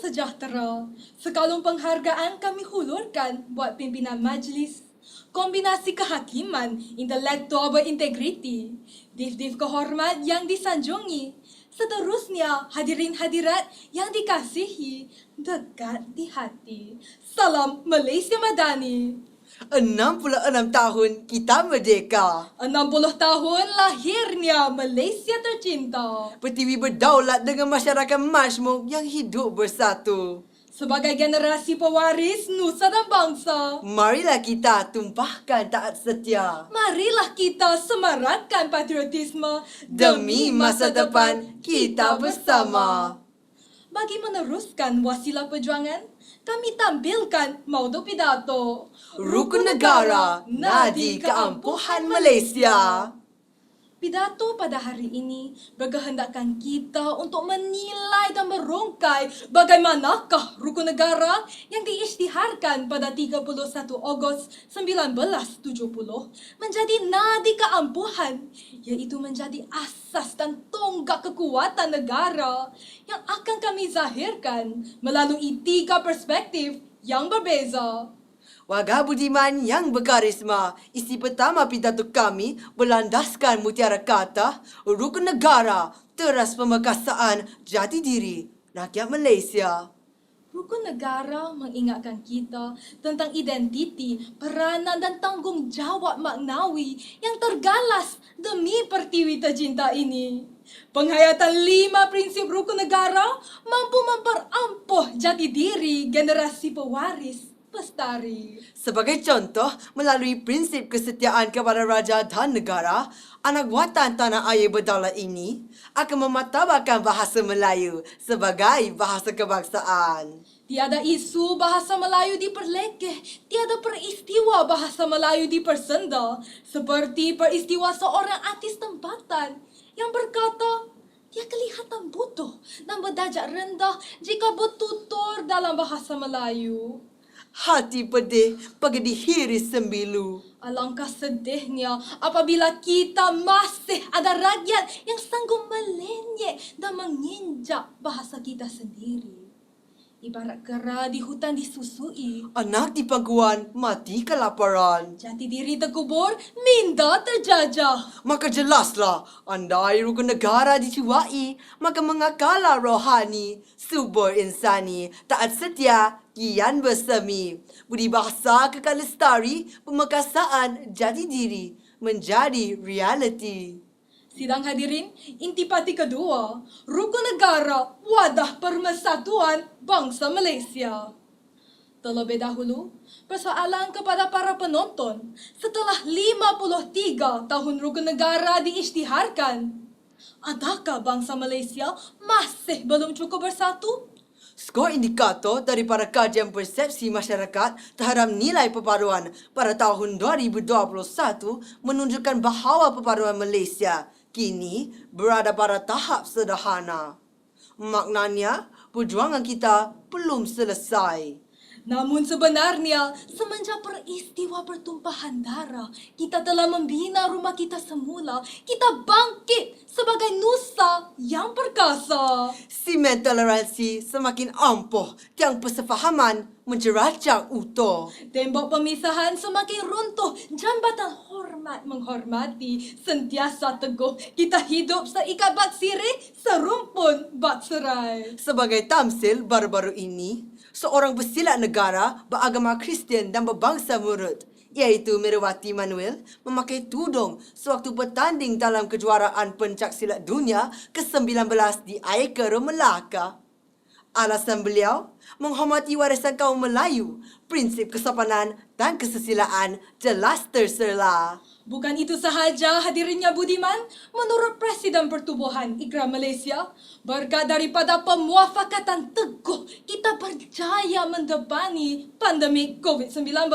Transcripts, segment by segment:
sejahtera. Sekalung penghargaan kami hulurkan buat pimpinan majlis. Kombinasi kehakiman, intelektual berintegriti, div-div kehormat yang disanjungi. Seterusnya, hadirin hadirat yang dikasihi, dekat di hati. Salam Malaysia Madani. 66 tahun kita merdeka. 60 tahun lahirnya Malaysia tercinta. Pertiwi berdaulat dengan masyarakat majmuk yang hidup bersatu. Sebagai generasi pewaris nusa dan bangsa, Marilah kita tumpahkan taat setia marilah kita semarakkan patriotisme demi masa depan kita bersama. Bagi meneruskan wasilah perjuangan, kami tampilkan maudu pidato Rukun Negara Nadi Keampuhan Malaysia. Pidato pada hari ini berkehendakkan kita untuk menilai dan merungkai bagaimanakah rukun negara yang diisytiharkan pada 31 Ogos 1970 menjadi nadi keampuhan, iaitu menjadi asas dan tonggak kekuatan negara yang akan kami zahirkan melalui 3 perspektif yang berbeza. Warga budiman yang berkarisma, isi pertama pidato kami berlandaskan mutiara kata Rukun Negara, teras pemerkasaan jati diri rakyat Malaysia. Rukun negara mengingatkan kita tentang identiti, peranan dan tanggungjawab maknawi yang tergalas demi pertiwi tercinta ini. Penghayatan 5 prinsip rukun negara mampu memperampuh jati diri generasi pewaris pelestari. Sebagai contoh, melalui prinsip kesetiaan kepada raja dan negara, anak watan tanah air berdaulat ini akan memartabatkan bahasa Melayu sebagai bahasa kebangsaan. Tiada isu bahasa Melayu diperlekeh, tiada peristiwa bahasa Melayu dipersenda, seperti peristiwa seorang artis tempatan yang berkata dia kelihatan butuh dan berdajat rendah jika bertutur dalam bahasa Melayu. Hati pedih bagi dihiris sembilu. Alangkah sedihnya apabila kita masih ada rakyat yang sanggup melenyek dan menginjak bahasa kita sendiri. Ibarat kera di hutan disusui, Anak di pangkuan mati kelaparan. jati diri terkubur, minda terjajah. Maka jelaslah, andai rukun negara dicuai, maka mengakala rohani, subur insani, taat setia, kian bersemi. Budi bahasa kekal lestari, pemerkasaan jati diri menjadi realiti. Sidang hadirin, intipati kedua, rukun negara, wadah pemersatuan bangsa Malaysia. Terlebih dahulu, persoalan kepada para penonton, setelah 53 tahun rukun negara diisytiharkan, adakah bangsa Malaysia masih belum cukup bersatu? Skor indikator daripada kajian persepsi masyarakat terhadap nilai perpaduan pada tahun 2021 menunjukkan bahawa perpaduan Malaysia kini berada pada tahap sederhana. Maknanya, perjuangan kita belum selesai. Namun sebenarnya, semenjak peristiwa pertumpahan darah, kita telah membina rumah kita semula. Kita bangkit sebagai nusa yang perkasa. Simen toleransi semakin ampuh, tiang persefahaman menjerajak utuh. Tembok pemisahan semakin runtuh, jambatan hormat menghormati, sentiasa teguh. Kita hidup seikat bak sirih, serumpun bak serai. Sebagai tamsil baru-baru ini, seorang pesilat negara beragama Kristian dan berbangsa Murut, iaitu Merwati Manuel, memakai tudung sewaktu bertanding dalam kejuaraan pencaksilat dunia ke-19 di Aikaro, Melaka. Alasan beliau menghormati warisan kaum Melayu, prinsip kesopanan dan kesusilaan jelas tersela. Bukan itu sahaja hadirinnya budiman, menurut Presiden Pertubuhan Ikram Malaysia, berkat daripada pemuafakatan teguh, kita berjaya mendebani pandemik COVID-19.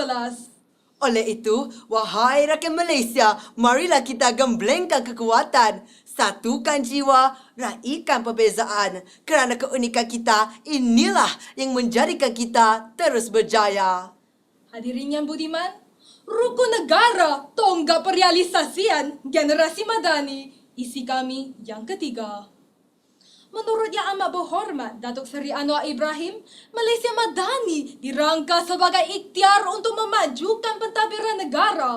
Oleh itu, wahai rakyat Malaysia, marilah kita gemblengkan kekuatan, satukan jiwa, raikan perbezaan. Kerana keunikan kita, inilah yang menjadikan kita terus berjaya. Hadirin yang budiman, rukun negara, tonggak perealisasian generasi madani, isi kami yang ketiga. Menurut Yang Amat Berhormat Datuk Seri Anwar Ibrahim, Malaysia Madani dirangka sebagai ikhtiar untuk memajukan pentadbiran negara,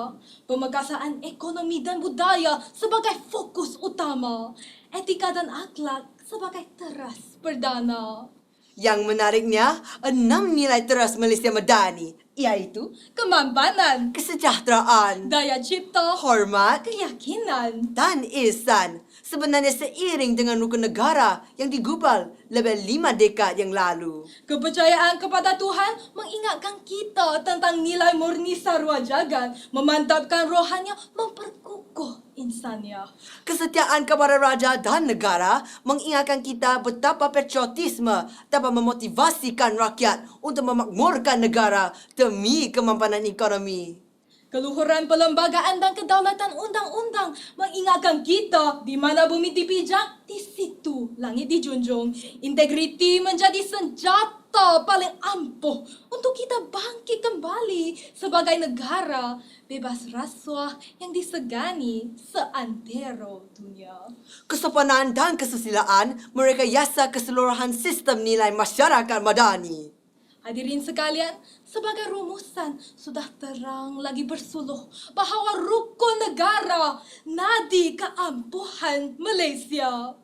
pemekasaan ekonomi dan budaya sebagai fokus utama, etika dan akhlak sebagai teras perdana. Yang menariknya, 6 nilai teras Malaysia Madani, iaitu Kemampanan, kesejahteraan, daya cipta, hormat, keyakinan, dan ihsan sebenarnya seiring dengan rukun negara yang digubal lebih 5 dekad yang lalu. kepercayaan kepada Tuhan mengingatkan kita tentang nilai murni sarwa jagat, memantapkan rohania, memperkukuh insannya. Kesetiaan kepada raja dan negara mengingatkan kita betapa patriotisme dapat memotivasikan rakyat untuk memakmurkan negara demi kemampanan ekonomi. Keluhuran perlembagaan dan kedaulatan undang-undang mengingatkan kita di mana bumi dipijak, di situ langit dijunjung. Integriti menjadi senjata paling ampuh untuk kita bangkit kembali sebagai negara bebas rasuah yang disegani seantero dunia. Kesopanan dan kesusilaan merekayasa keseluruhan sistem nilai masyarakat madani. Hadirin sekalian, sebagai rumusan sudah terang lagi bersuluh bahawa rukun negara nadi keampuhan Malaysia.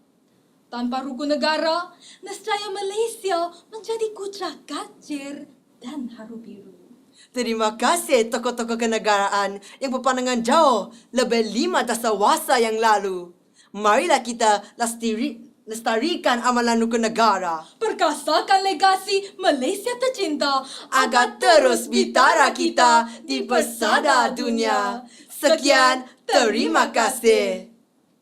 Tanpa rukun negara, nescaya Malaysia menjadi kucak kacir dan haru biru. Terima kasih tokoh-tokoh kenegaraan yang berpandangan jauh lebih 5 dasawasa yang lalu. Marilah kita lestarikan amalan rukun negara Perkasakan legasi Malaysia tercinta agar terus bitara kita di pesada dunia. Sekian, terima kasih.